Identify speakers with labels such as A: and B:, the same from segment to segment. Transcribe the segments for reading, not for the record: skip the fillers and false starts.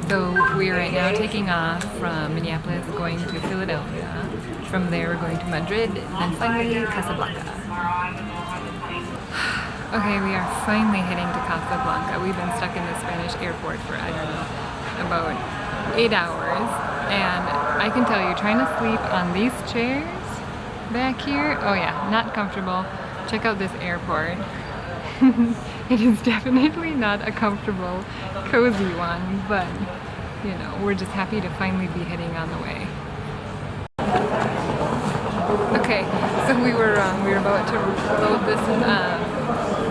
A: So we are right now taking off from Minneapolis, going to Philadelphia. From there we're going to Madrid, and finally Casablanca. Okay, we are finally heading to Casablanca. We've been stuck in the Spanish airport for, I don't know, about 8 hours. And I can tell you, trying to sleep on these chairs back here, oh yeah, not comfortable. Check out this airport. It is definitely not a comfortable, cozy one, but you know, we're just happy to finally be heading on the way. Okay, so we were about to load this,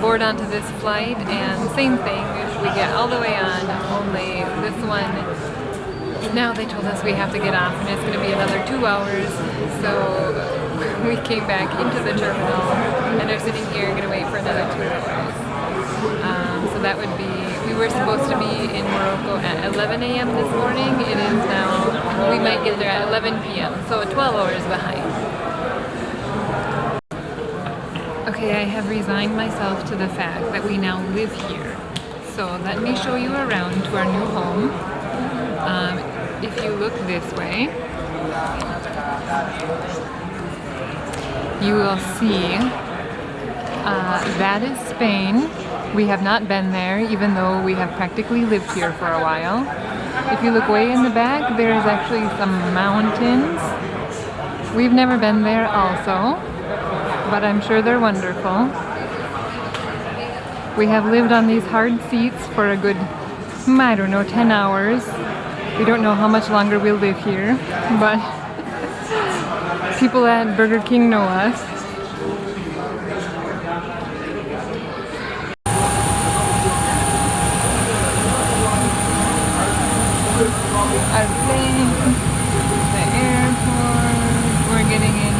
A: board onto this flight, and same thing, we get all the way on, only this one, now they told us we have to get off and it's going to be another 2 hours, so we came back into the terminal and are sitting here going to wait for another 2 hours. So that would be, we were supposed to be in Morocco at 11 a.m. this morning. It is now, we might get there at 11 p.m. So 12 hours behind. Okay, I have resigned myself to the fact that we now live here. So let me show you around to our new home. If you look this way, you will see that is Spain. We have not been there, even though we have practically lived here for a while. If you look way in the back, there is actually some mountains. We've never been there also, but I'm sure they're wonderful. We have lived on these hard seats for a good, I don't know, 10 hours. We don't know how much longer we'll live here, but people at Burger King know us. Our plane, the airport, we're getting in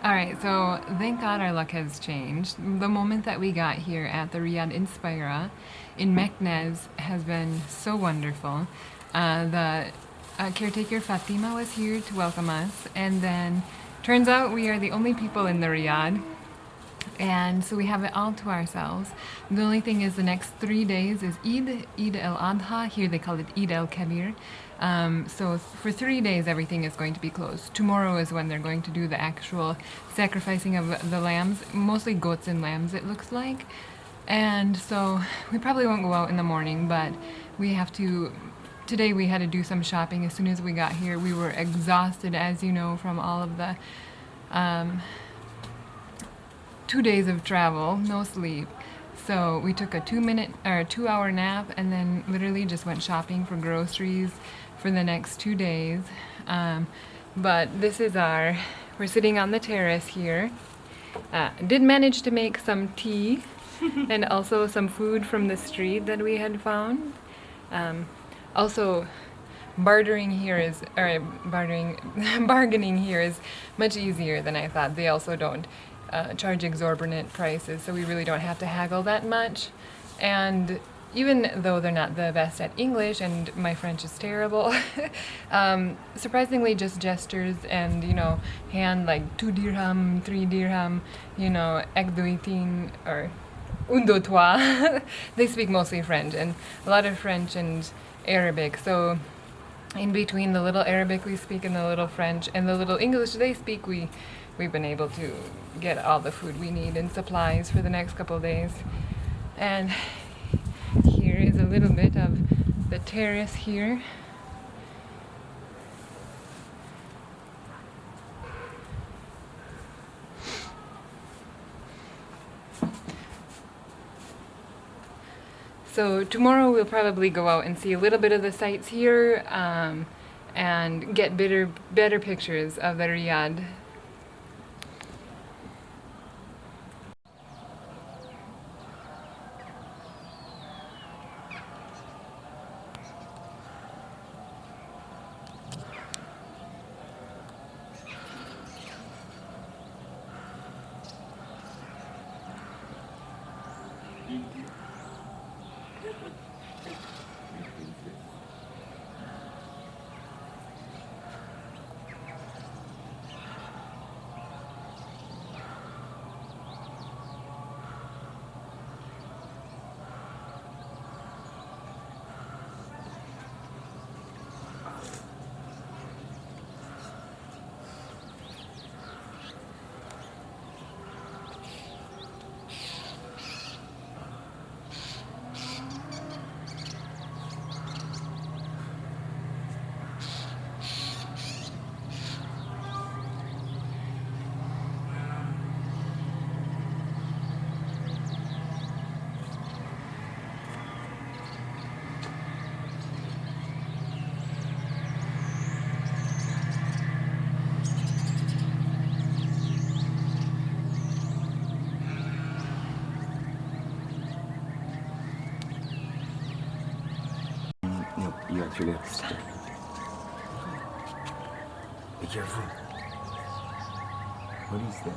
A: Alright, so thank God our luck has changed. The moment that we got here at the Riad Inspira in Meknes has been so wonderful. The caretaker Fatima was here to welcome us, and then turns out we are the only people in the Riad. And so we have it all to ourselves. The only thing is the next 3 days is Eid al-Adha. Here they call it Eid al-Kabir. So for 3 days everything is going to be closed. Tomorrow is when they're going to do the actual sacrificing of the lambs, mostly goats and lambs it looks like. And so we probably won't go out in the morning, but we have to, today we had to do some shopping. As soon as we got here we were exhausted, as you know, from all of the 2 days of travel, no sleep. So we took a 2 hour nap and then literally just went shopping for groceries for the next 2 days. But this is we're sitting on the terrace here. Did manage to make some tea and also some food from the street that we had found. Also, bargaining here is much easier than I thought. They also don't charge exorbitant prices, so we really don't have to haggle that much. And even though they're not the best at English and my French is terrible, surprisingly just gestures and, you know, hand like 2 dirham, 3 dirham, you know, ek doi tin, or un deux trois. They speak mostly French, and a lot of French and Arabic, so in between the little Arabic we speak and the little French and the little English they speak, we've been able to get all the food we need and supplies for the next couple of days. And here is a little bit of the terrace here. So tomorrow we'll probably go out and see a little bit of the sights here, and get better pictures of the Riad.
B: You actually have to stop. Be careful. What is that?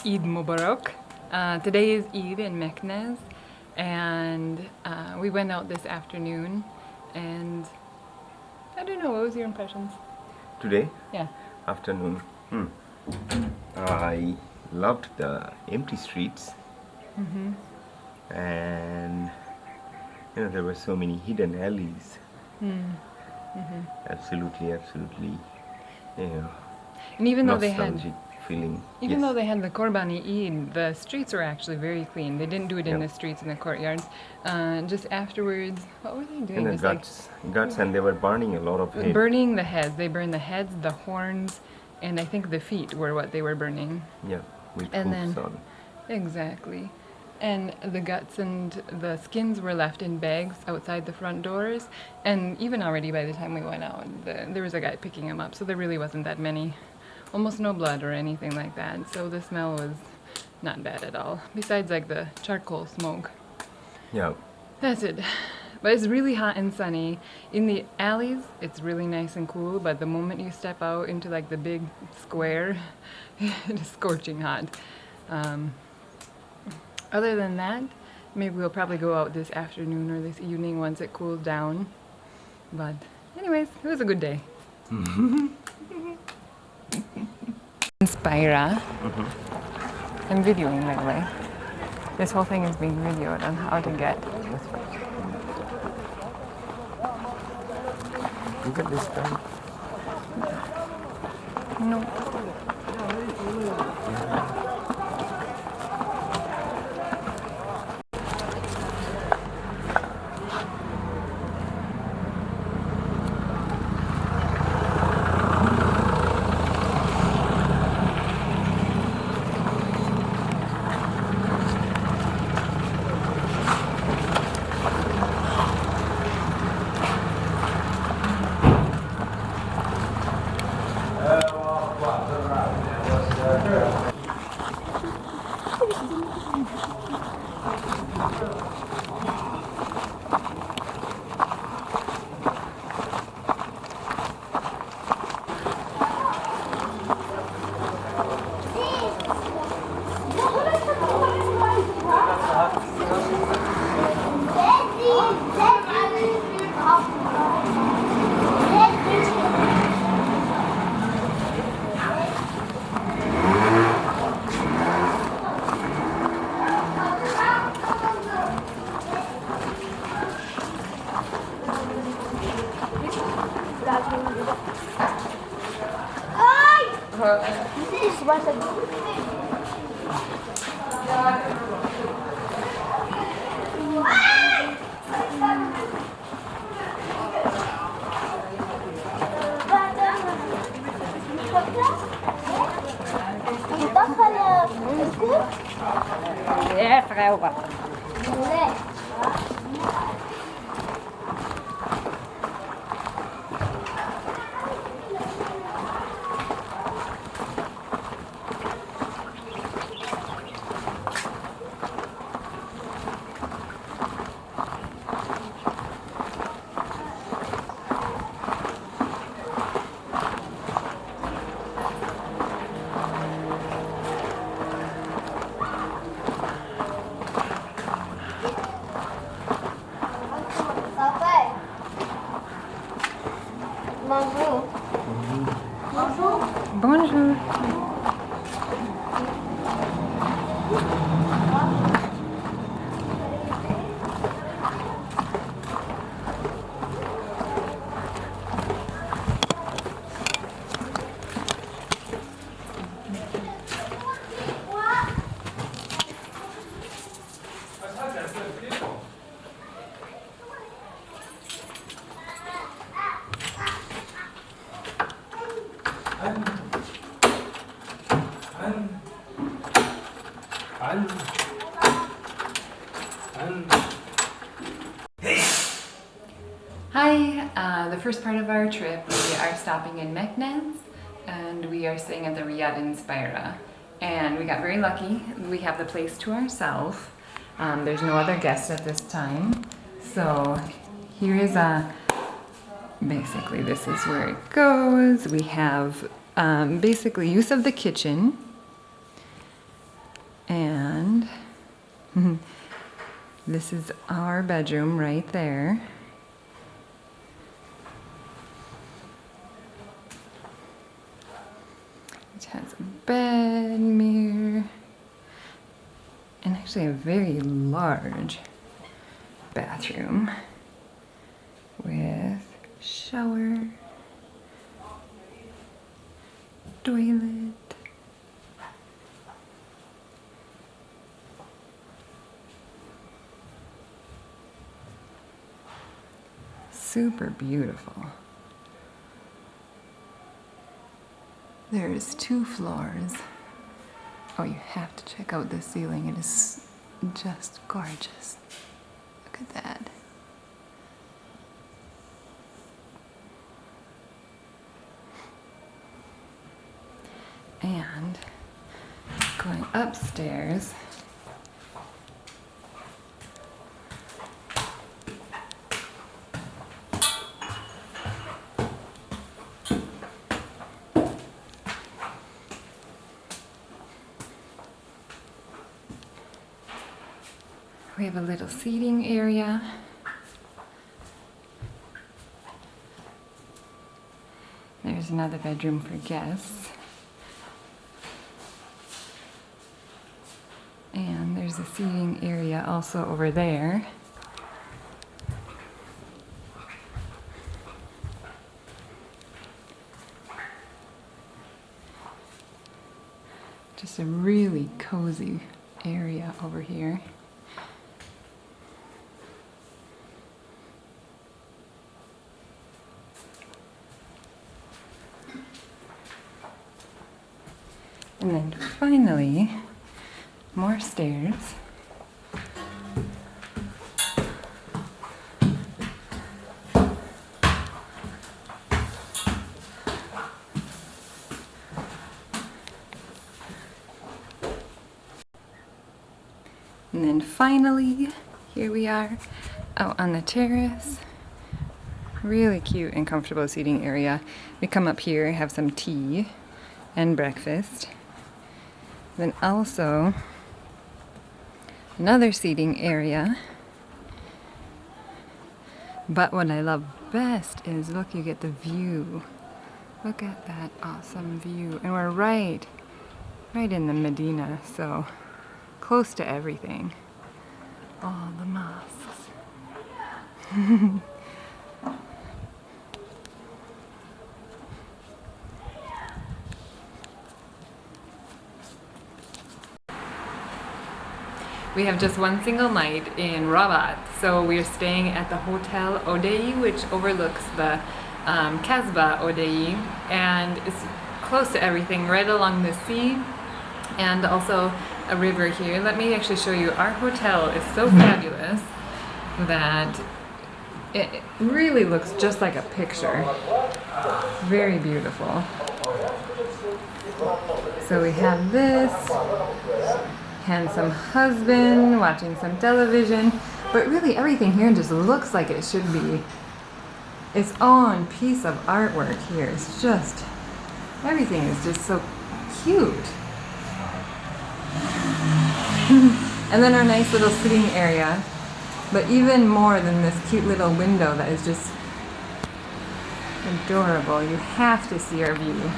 A: Eid Mubarak. Today is Eid in Meknes, and we went out this afternoon, and I don't know, what was your impressions?
B: Today?
A: Yeah.
B: Afternoon. I loved the empty streets. And you know, there were so many hidden alleys. Absolutely, absolutely. You know,
A: And even though
B: nostalgic feeling.
A: Even though they had the Korbani Eid, the streets were actually very clean. They didn't do it in the streets in the courtyards. Just afterwards, what were they doing?
B: And the guts, and they were burning a lot of heads.
A: Burning the heads. They burned the heads, the horns, and I think the feet were what they were burning.
B: Yeah, with
A: And
B: hooves
A: then,
B: on.
A: exactly. And the guts and the skins were left in bags outside the front doors. And even already by the time we went out, there was a guy picking them up, so there really wasn't that many. Almost no blood or anything like that, so the smell was not bad at all. Besides like the charcoal smoke.
B: Yeah.
A: That's it. But it's really hot and sunny. In the alleys, it's really nice and cool, but the moment you step out into like the big square, it is scorching hot. Other than that, maybe we'll probably go out this afternoon or this evening once it cools down. But anyways, it was a good day. Inspira. I'm videoing, by the way. This whole thing is being videoed on how to get.
B: Look at this guy.
A: No.
C: دخل الكوب
A: Bonjour. Hi, the first part of our trip, we are stopping in Meknes and we are staying at the Riad Inspira. And we got very lucky. We have the place to ourselves. There's no other guests at this time. So here is basically this is where it goes. We have basically use of the kitchen. And this is our bedroom right there. It has a bed, mirror, and actually a very large bathroom with shower, toilet, super beautiful. There's 2 floors. Oh, you have to check out the ceiling. It is just gorgeous. Look at that. And going upstairs, we have a little seating area. There's another bedroom for guests. And there's a seating area also over there. Just a really cozy area over here. And then finally, more stairs. And then finally, here we are out on the terrace. Really cute and comfortable seating area. We come up here, have some tea and breakfast. Then also another seating area. But what I love best is, look, you get the view. Look at that awesome view. And we're right in the Medina, so close to everything. All the mosques. We have just one single night in Rabat, so we're staying at the Hotel Odei, which overlooks the Kasbah Odei, and it's close to everything, right along the sea, and also a river here. Let me actually show you. Our hotel is so fabulous that it really looks just like a picture. Very beautiful. So we have this handsome husband watching some television, but really everything here just looks like it should be its own piece of artwork here. It's just, everything is just so cute. And then our nice little sitting area, but even more than this cute little window that is just adorable, you have to see our view.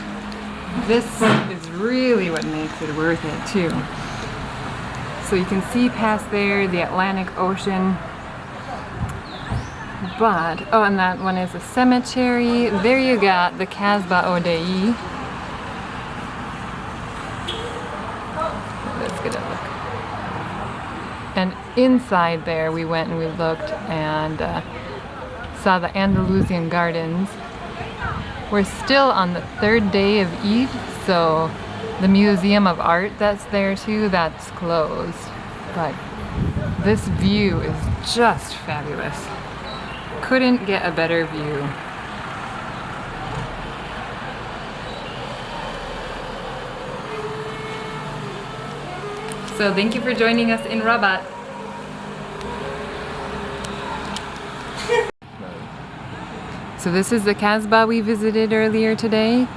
A: This is really what makes it worth it too. So you can see past there the Atlantic Ocean. But, oh, and that one is a cemetery. There you got the Kasbah Odei. Let's get a look. And inside there we went and we looked and saw the Andalusian gardens. We're still on the third day of Eid, so the Museum of Art that's there too, that's closed. But this view is just fabulous. Couldn't get a better view. So thank you for joining us in Rabat. So this is the Kasbah we visited earlier today.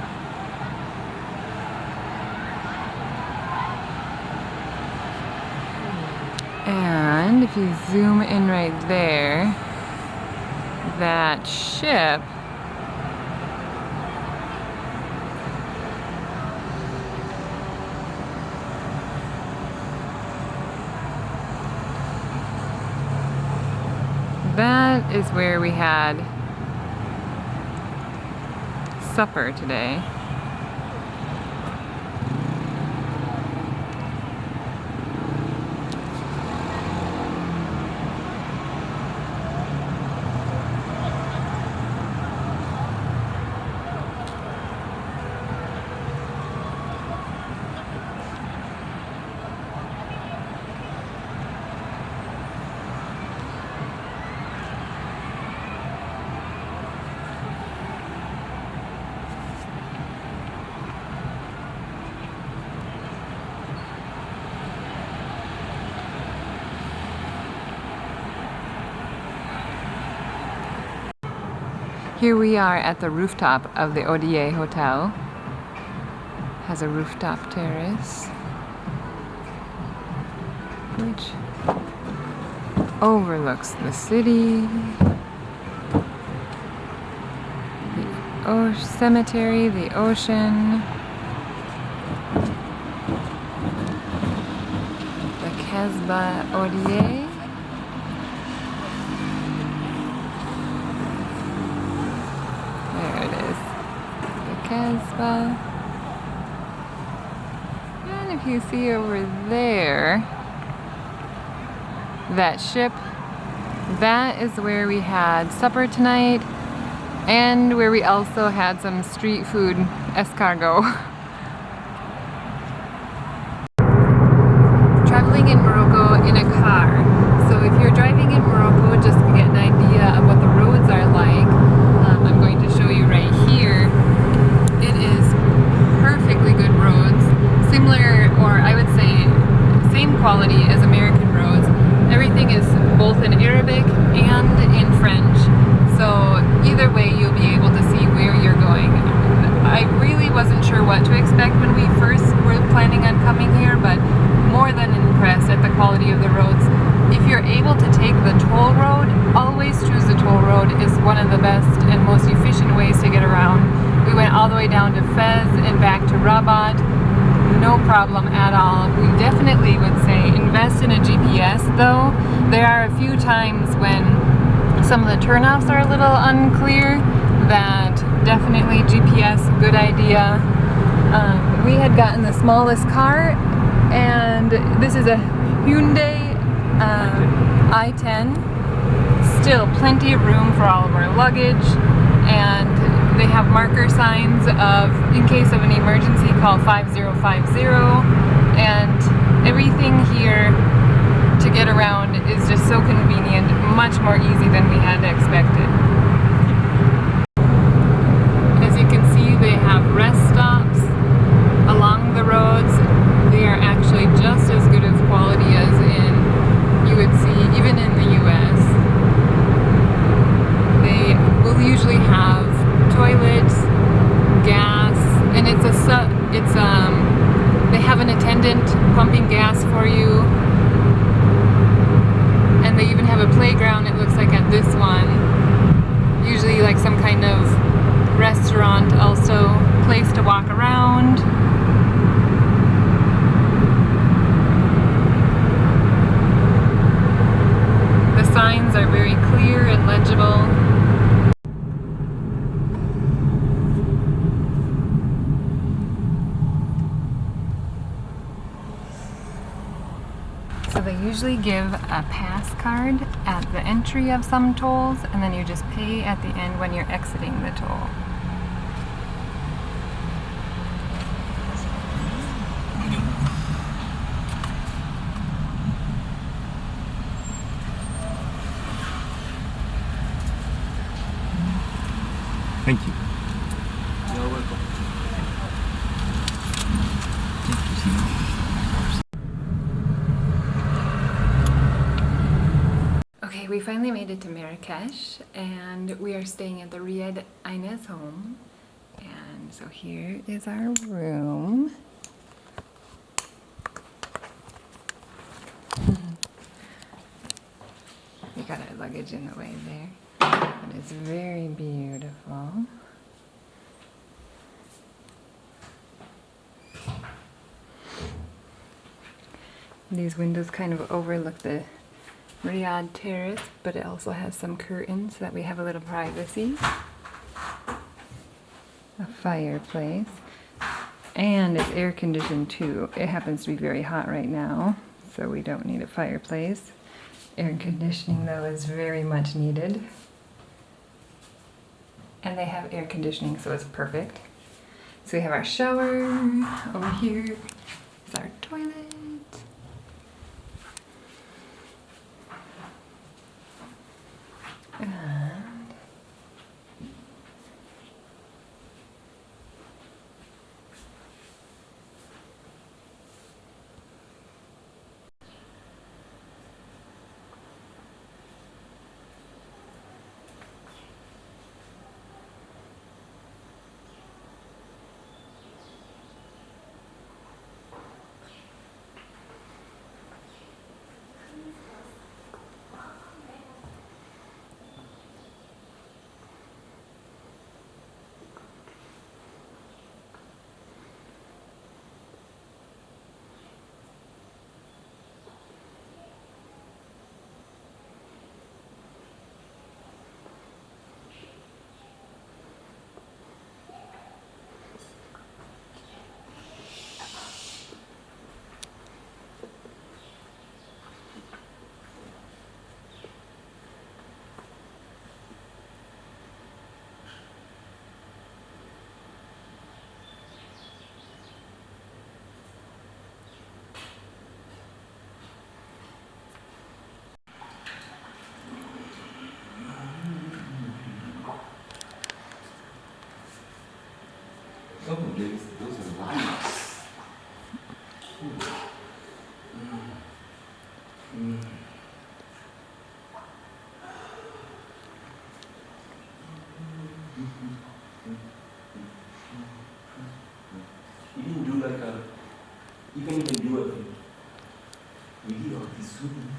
A: And if you zoom in right there, that ship that is where we had supper today. Here we are at the rooftop of the Odie Hotel. Has a rooftop terrace, which overlooks the city, the cemetery, the ocean, the Kasbah Odie. Kasbah. And if you see over there, that ship, that is where we had supper tonight and where we also had some street food escargot. Traveling in Morocco in a car. So if you're driving in Morocco, just to get an idea of what the roads are like, I'm going to show you right here. It is perfectly good roads, similar, or I would say same quality as American roads. Everything is both in Arabic and in French, so either way you'll be able to see where you're going. I really wasn't sure what to expect when we first were planning on coming here, but more than impressed at the quality of the roads. If you're able to take the toll road, always choose the toll road. It's one of the best and most efficient ways to get around. We went all the way down to Fez and back to Rabat. No problem at all. We definitely would say invest in a GPS though. There are a few times when some of the turnoffs are a little unclear that definitely GPS, good idea. We had gotten the smallest car, and this is a Hyundai i10. Still plenty of room for all of our luggage, and they have marker signs of, in case of an emergency, call 5050, and everything here to get around is just so convenient, much more easy than we had expected. As you can see, they have rest stops along the roads. They are actually just as good of quality as you would see even in the US. They will usually have toilets, gas, and they have an attendant pumping gas for you. And they even have a playground, it looks like, at this one. Usually like some kind of restaurant, also place to walk around. The signs are very clear and legible. So they usually give a pass card at the entry of some tolls, and then you just pay at the end when you're exiting the toll.
B: Thank you.
C: You're welcome.
A: Okay, we finally made it to Marrkesh, and we are staying at the Riad Ina's home. And so here is our room. We got our luggage in the way there. But it's very beautiful. These windows kind of overlook the Riad terrace, but it also has some curtains so that we have a little privacy. A fireplace. And it's air conditioned too. It happens to be very hot right now, so we don't need a fireplace. Air conditioning though is very much needed. And they have air conditioning, so it's perfect. So we have our shower. Over here is our toilet. And
C: Oh, those are lights. You didn't do like a, you can even do a video of this room.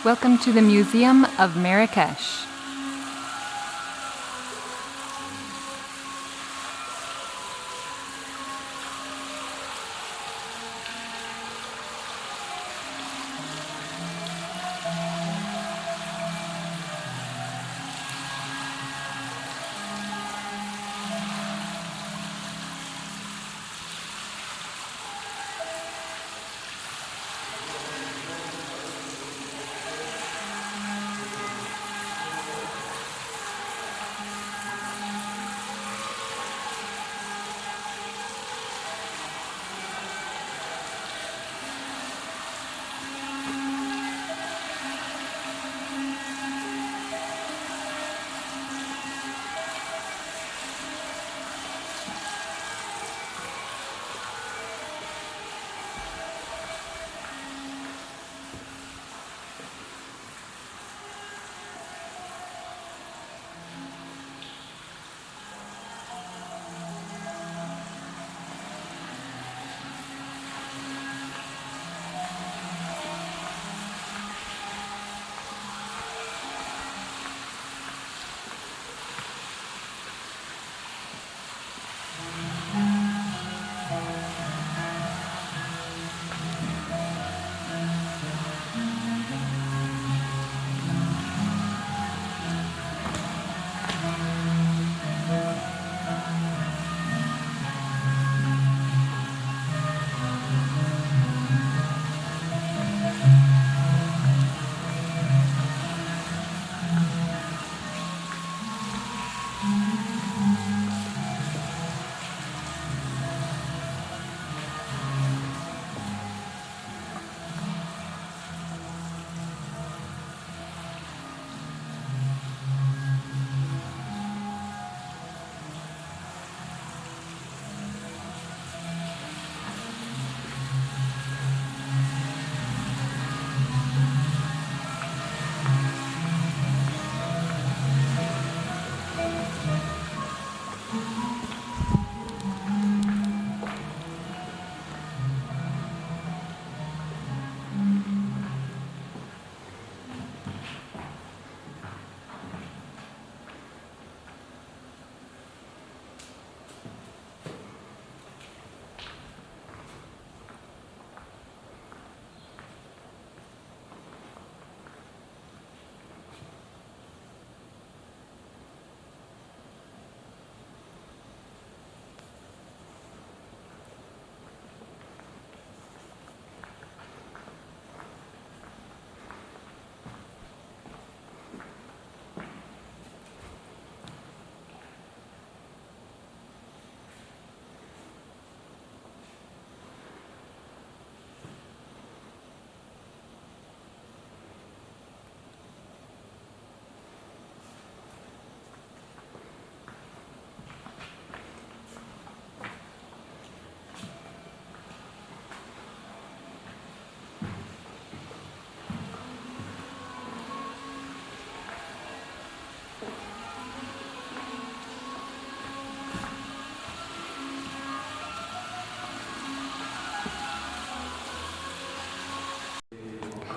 A: welcome to the Museum of Marrkesh.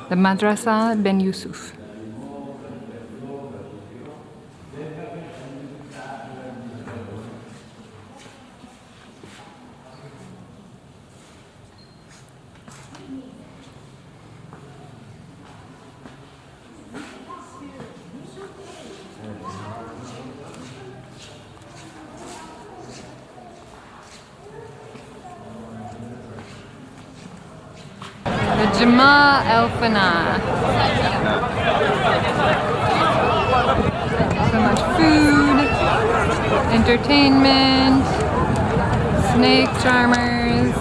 A: the Madrasa of Ben Youssef. The Jemma El Fna. So much food, entertainment, snake charmers.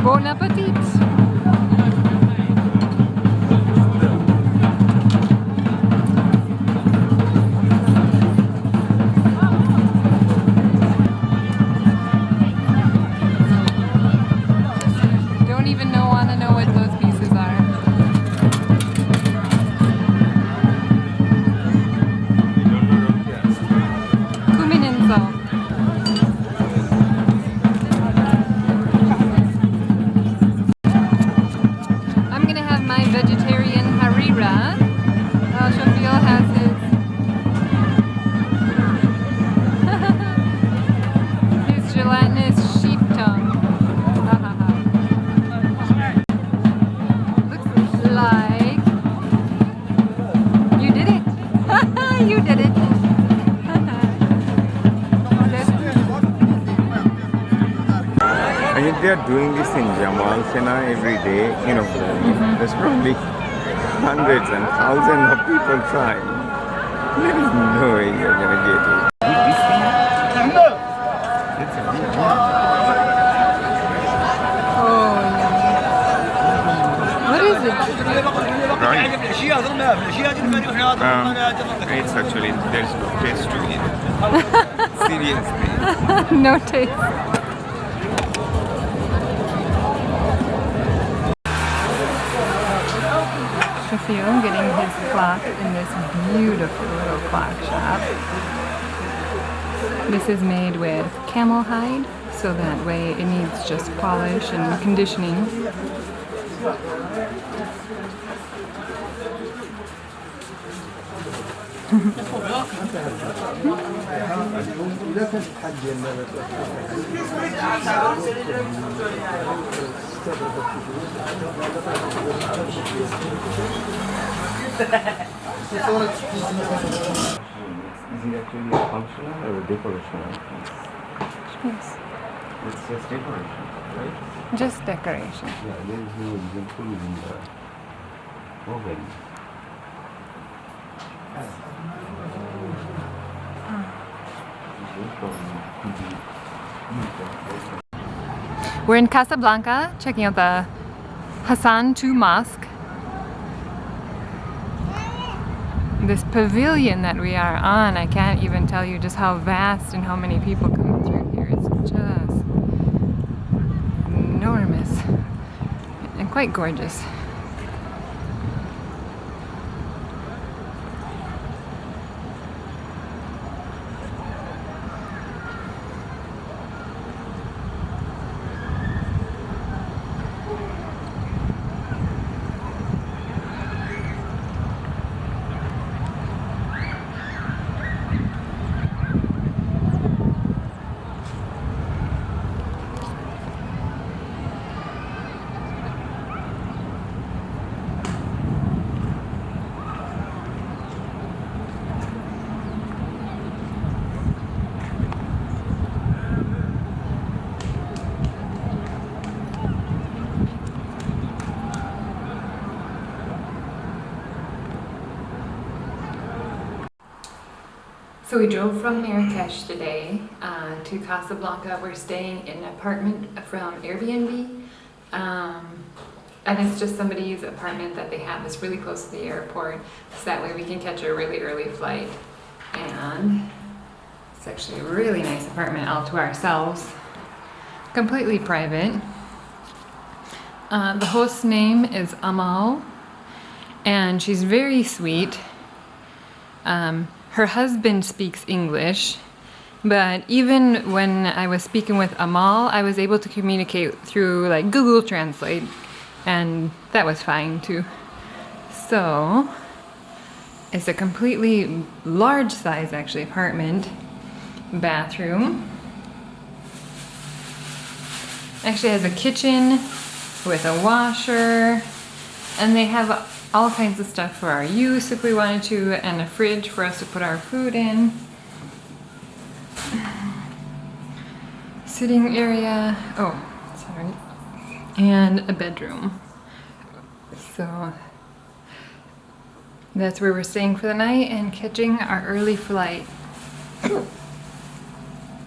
A: Bon appetit! Don't even want to know what those pieces are. I'm gonna have my vegetarian harira. Shafiel has his gelatinous sheep tongue. Looks like you did it. You did it.
B: I think they are doing this in Jemma El Fna every day. You know, there's probably hundreds and thousands of people trying. There is no way you're gonna get it. This thing? It's a big one.
A: Oh, what is it?
B: Right. It's actually, there's no taste to it. Seriously.
A: No taste. Shafiel getting his clock in this beautiful little clock shop. This is made with camel hide, so that way it needs just polish and conditioning.
B: Is it actually a functional or a decorational?
A: Yes.
B: It's just decoration, right?
A: Just decoration.
B: Yeah, there is no reason to put it in the oven.
A: We're in Casablanca, checking out the Hassan II Mosque. This pavilion that we are on, I can't even tell you just how vast and how many people come through here. It's just enormous and quite gorgeous. So we drove from Marrakesh today to Casablanca. We're staying in an apartment from Airbnb. And it's just somebody's apartment that they have. It's really close to the airport. So that way we can catch a really early flight. And it's actually a really nice apartment all to ourselves. Completely private. The host's name is Amal. And she's very sweet. Her husband speaks English, but even when I was speaking with Amal, I was able to communicate through like Google Translate, and that was fine too. So it's a completely large size actually apartment, bathroom. Actually has a kitchen with a washer, and they have all kinds of stuff for our use if we wanted to, and a fridge for us to put our food in. Sitting area, oh, sorry, and a bedroom. So that's where we're staying for the night and catching our early flight.